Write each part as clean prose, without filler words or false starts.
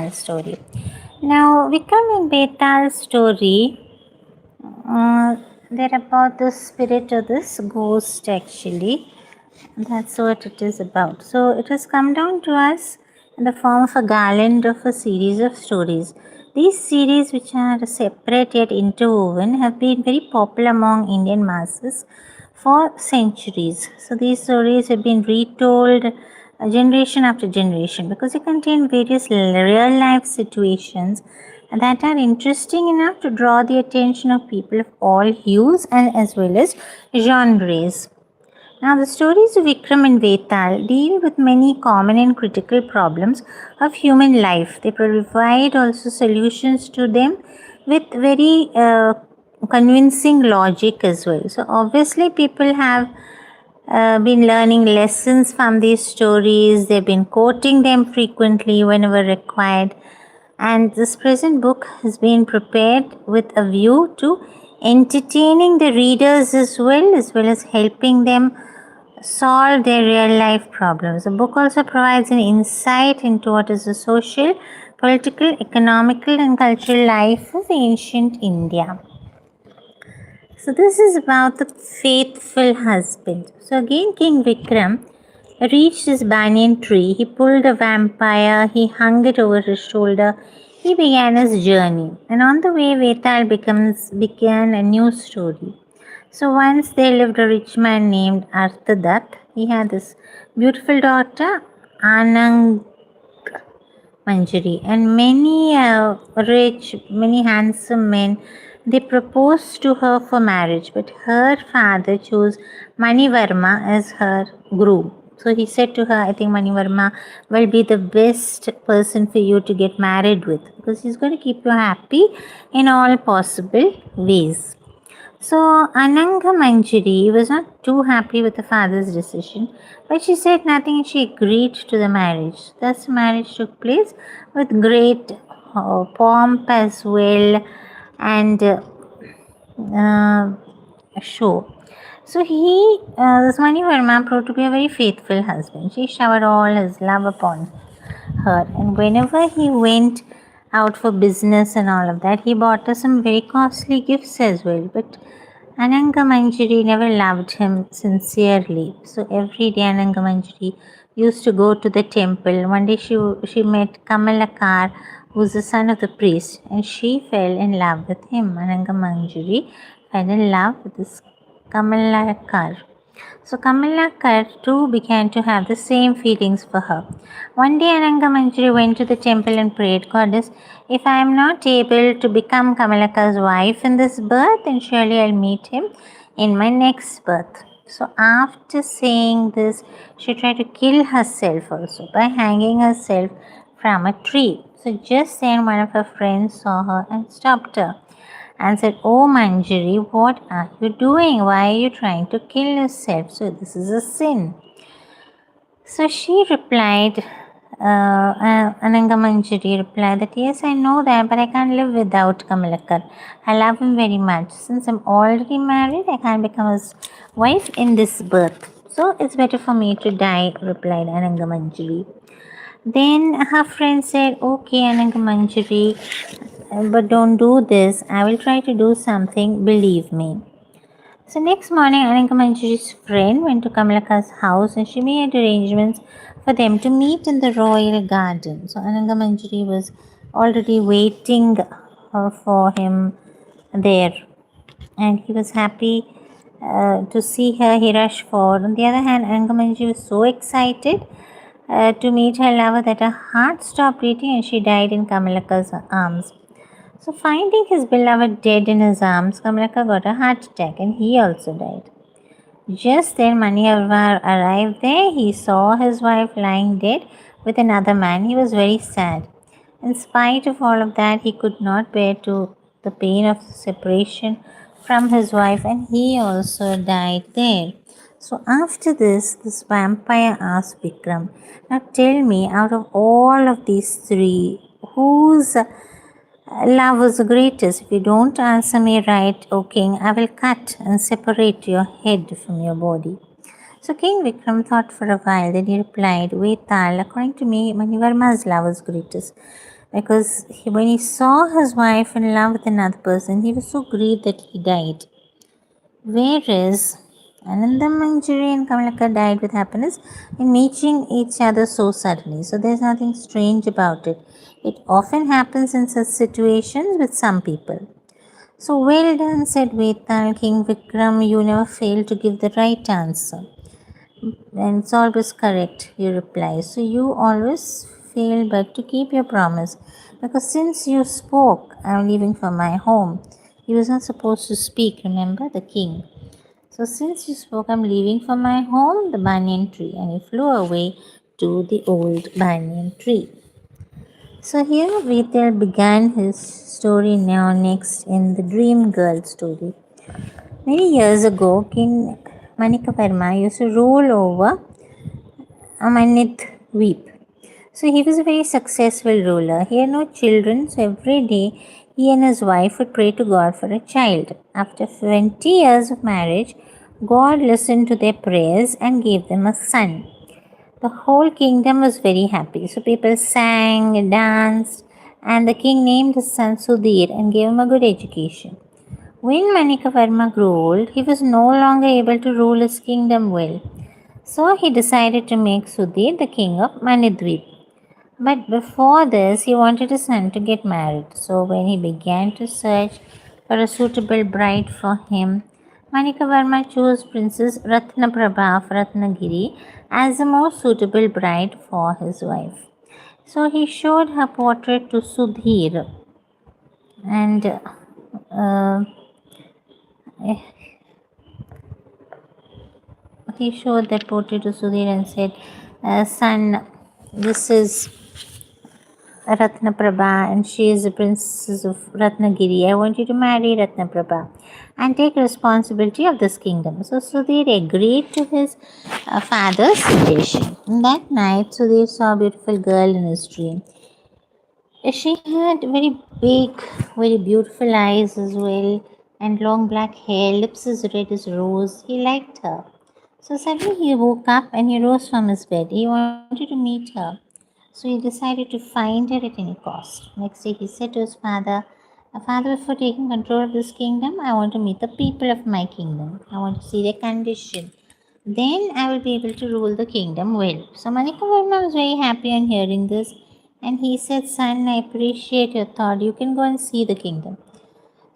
Betal story. Now, Vikram and Betal's story, they're about the spirit of this ghost actually. That's what it is about. So, it has come down to us in the form of a garland of a series of stories. These series, which are separate yet interwoven, have been very popular among Indian masses for centuries. So, these stories have been retold generation after generation because they contain various real life situations that are interesting enough to draw the attention of people of all hues and as well as genres. Now, the stories of Vikram and Vetal deal with many common and critical problems of human life. They provide also solutions to them with very convincing logic as well. So, obviously, people have been learning lessons from these stories. They've been quoting them frequently whenever required. And this present book has been prepared with a view to entertaining the readers as well as helping them solve their real life problems. The book also provides an insight into what is the social, political, economical, and cultural life of ancient India. So, this is about the faithful husband. So, again, King Vikram reached his banyan tree. He pulled a vampire, he hung it over his shoulder. He began his journey. And on the way, Vetal began a new story. So once there lived a rich man named Arthadat. He had this beautiful daughter, Anang Manjari, and many handsome men. They proposed to her for marriage, but her father chose Manivarma as her groom. So he said to her, I think Manivarma will be the best person for you to get married with because he's going to keep you happy in all possible ways. So Ananga Manjari was not too happy with the father's decision, but she said nothing and she agreed to the marriage. Thus, the marriage took place with great pomp as well and show. So this Manivarma proved to be a very faithful husband. She showered all his love upon her, and whenever he went out for business and all of that, he bought her some very costly gifts as well. But Ananga Manjari never loved him sincerely. So every day Ananga Manjari used to go to the temple. One day she met Kamalakar, who was the son of the priest, and she fell in love with him. Ananga Manjari fell in love with this Kamalakar. So Kamalakar too began to have the same feelings for her. One day Ananga Manjari went to the temple and prayed, Goddess, if I am not able to become Kamalakar's wife in this birth, then surely I'll meet him in my next birth. So after saying this, she tried to kill herself also by hanging herself from a tree. So just then one of her friends saw her and stopped her and said, Oh Manjari, what are you doing? Why are you trying to kill yourself? So this is a sin. So she replied, Ananga Manjari replied that yes, I know that, but I can't live without Kamalakar. I love him very much. Since I'm already married, I can't become his wife in this birth. So it's better for me to die, replied Ananga Manjari. Then her friend said, Okay, Ananga Manjari, but don't do this. I will try to do something, believe me. So next morning, Ananga Manjari's friend went to Kamalakar's house and she made arrangements for them to meet in the royal garden. So Ananga Manjari was already waiting for him there, and he was happy to see her. He rushed forward. On the other hand, Ananga Manjari was so excited to meet her lover that her heart stopped beating and she died in Kamalakar's arms. So finding his beloved dead in his arms, Kamalaka got a heart attack and he also died. Just then Manivarma arrived there. He saw his wife lying dead with another man. He was very sad. In spite of all of that, he could not bear to the pain of separation from his wife, and he also died there. So after this vampire asked Vikram, now tell me, out of all of these three, whose love was the greatest? If you don't answer me right, O king, I will cut and separate your head from your body. So King Vikram thought for a while, then he replied, Vetal, according to me, Manivarma's love was greatest. when he saw his wife in love with another person, he was so grieved that he died. Whereas Anandam Manjari and Kamalaka died with happiness in meeting each other so suddenly. So there's nothing strange about it. It often happens in such situations with some people. So well done, said Vetal. King Vikram, you never failed to give the right answer. And it's always correct, you reply. So you always fail but to keep your promise. Because since you spoke, I'm leaving for my home. He was not supposed to speak, remember, the king. So since you spoke, I'm leaving for my home, the banyan tree. And he flew away to the old banyan tree. So here Vetal began his story now next in the Dream Girl story. Many years ago, King Manikavarma used to rule over Amanit So he was a very successful ruler. He had no children, so every day he and his wife would pray to God for a child. After 20 years of marriage, God listened to their prayers and gave them a son. The whole kingdom was very happy. So people sang, danced, and the king named his son Sudhir and gave him a good education. When Manikavarma grew old, he was no longer able to rule his kingdom well. So he decided to make Sudhir the king of Manidweep. But before this, he wanted his son to get married. So when he began to search for a suitable bride for him, Manikavarma chose Princess Ratnaprabha of Ratnagiri as the most suitable bride for his wife. So he showed her portrait to Sudhir, and he showed that portrait to Sudhir and said, "Son, this is Ratnaprabha, and she is the princess of Ratnagiri. I want you to marry Ratnaprabha and take responsibility of this kingdom." So Sudhir agreed to his father's suggestion. That night, Sudhir saw a beautiful girl in his dream. She had very big, very beautiful eyes as well, and long black hair, lips as red as rose. He liked her. So suddenly he woke up and he rose from his bed. He wanted to meet her. So he decided to find her at any cost. Next day he said to his father, "Father, before taking control of this kingdom, I want to meet the people of my kingdom. I want to see their condition. Then I will be able to rule the kingdom well." So Manikavarma was very happy on hearing this, and he said, "Son, I appreciate your thought. You can go and see the kingdom."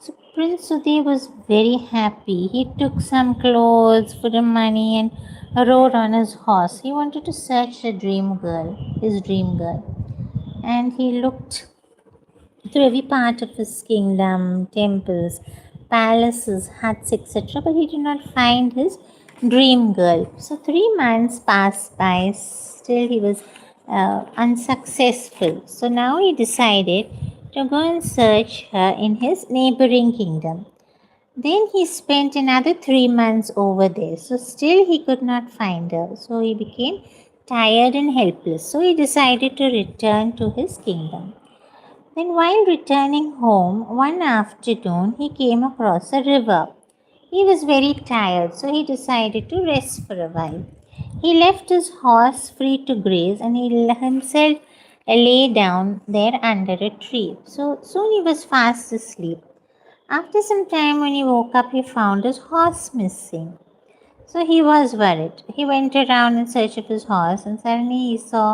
So Prince Sudhir was very happy. He took some clothes, put in money, and rode on his horse. He wanted to search his dream girl. And he looked through every part of his kingdom, temples, palaces, huts, etc. But he did not find his dream girl. So 3 months passed by. Still he was unsuccessful. So now he decided to go and search her in his neighboring kingdom. Then he spent another 3 months over there. So still he could not find her. So he became tired and helpless. So he decided to return to his kingdom. Then while returning home one afternoon, he came across a river. He was very tired, so he decided to rest for a while. He left his horse free to graze and he himself lay down there under a tree. So soon he was fast asleep. After some time, when he woke up, he found his horse missing. So he was worried. He went around in search of his horse, and suddenly he saw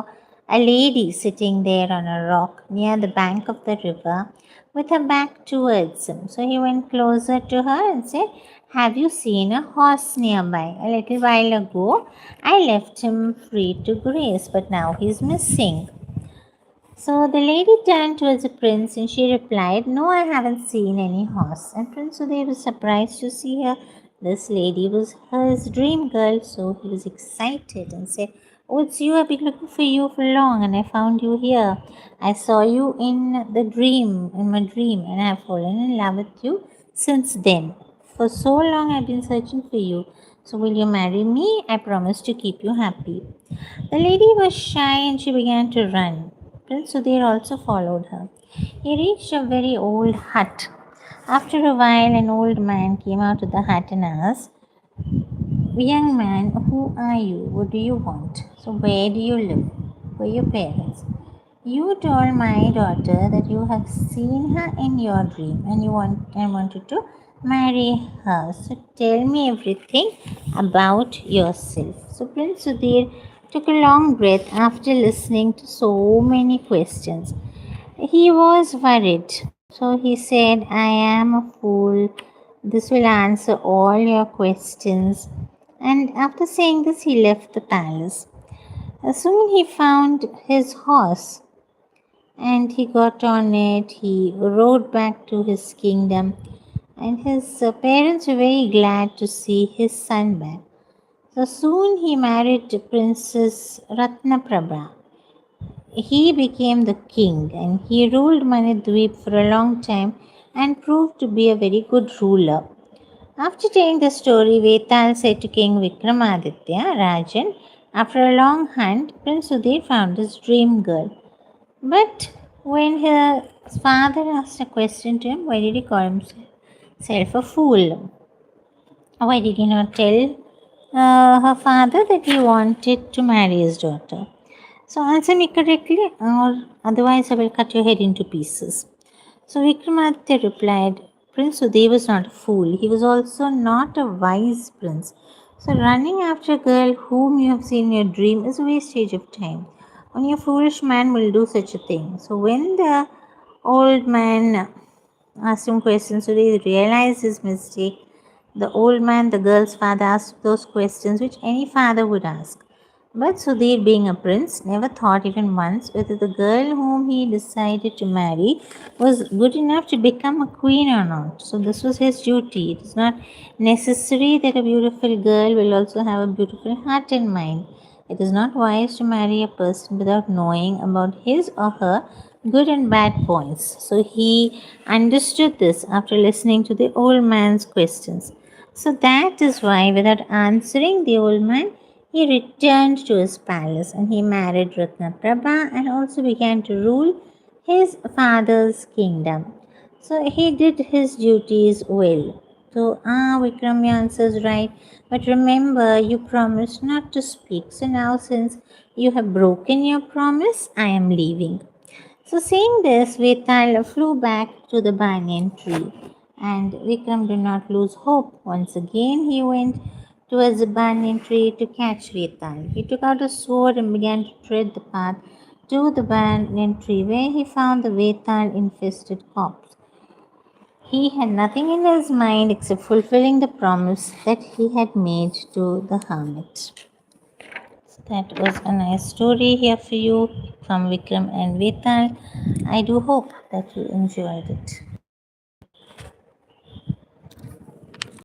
a lady sitting there on a rock near the bank of the river with her back towards him. So he went closer to her and said, "Have you seen a horse nearby? A little while ago, I left him free to graze, but now he's missing." So the lady turned towards the prince and she replied, "No, I haven't seen any horse." And Prince Uday was surprised to see her. This lady was his dream girl, so he was excited and said, "Oh, it's you. I've been looking for you for long and I found you here. I saw you in my dream, and I have fallen in love with you since then. For so long I've been searching for you. So will you marry me? I promise to keep you happy." The lady was shy and she began to run. Prince Sudhir also followed her. He reached a very old hut. After a while, an old man came out of the hut and asked, "Young man, who are you? What do you want? So, where do you live? Who are your parents?" You told my daughter that you have seen her in your dream and you wanted to marry her. So tell me everything about yourself. So Prince Sudhir took a long breath after listening to so many questions. He was worried. So he said, I am a fool. This will answer all your questions. And after saying this, he left the palace. Soon he found his horse and he got on it. He rode back to his kingdom, and his parents were very glad to see his son back. So soon he married Princess Ratnaprabha. He became the king and he ruled Manidweep for a long time and proved to be a very good ruler. After telling the story, Vetal said to King Vikramaditya, Rajan, after a long hunt, Prince Sudhir found his dream girl. But when his father asked a question to him, why did he call himself a fool? Why did he not tell her father that he wanted to marry his daughter? So answer me correctly, or otherwise I will cut your head into pieces. So Vikramaditya replied, Prince Uday was not a fool. He was also not a wise prince. So running after a girl whom you have seen in your dream is a wastage of time. Only a foolish man will do such a thing. So when the old man asked him questions, so he realized his mistake. The old man, the girl's father, asked those questions which any father would ask. But Sudhir, being a prince, never thought even once whether the girl whom he decided to marry was good enough to become a queen or not. So, this was his duty. It is not necessary that a beautiful girl will also have a beautiful heart and mind. It is not wise to marry a person without knowing about his or her good and bad points. So, he understood this after listening to the old man's questions. So, that is why, without answering the old man, he returned to his palace and he married Ratnaprabha and also began to rule his father's kingdom. So he did his duties well. So, Vikram, your answer is right. But remember, you promised not to speak. So now, since you have broken your promise, I am leaving. So, saying this, Vetal flew back to the banyan tree, and Vikram did not lose hope. Once again, he went towards the banyan tree to catch Vetal. He took out a sword and began to tread the path to the banyan tree, where he found the Vetal infested corpse. He had nothing in his mind except fulfilling the promise that he had made to the hermit. That was a nice story here for you from Vikram and Vetal. I do hope that you enjoyed it.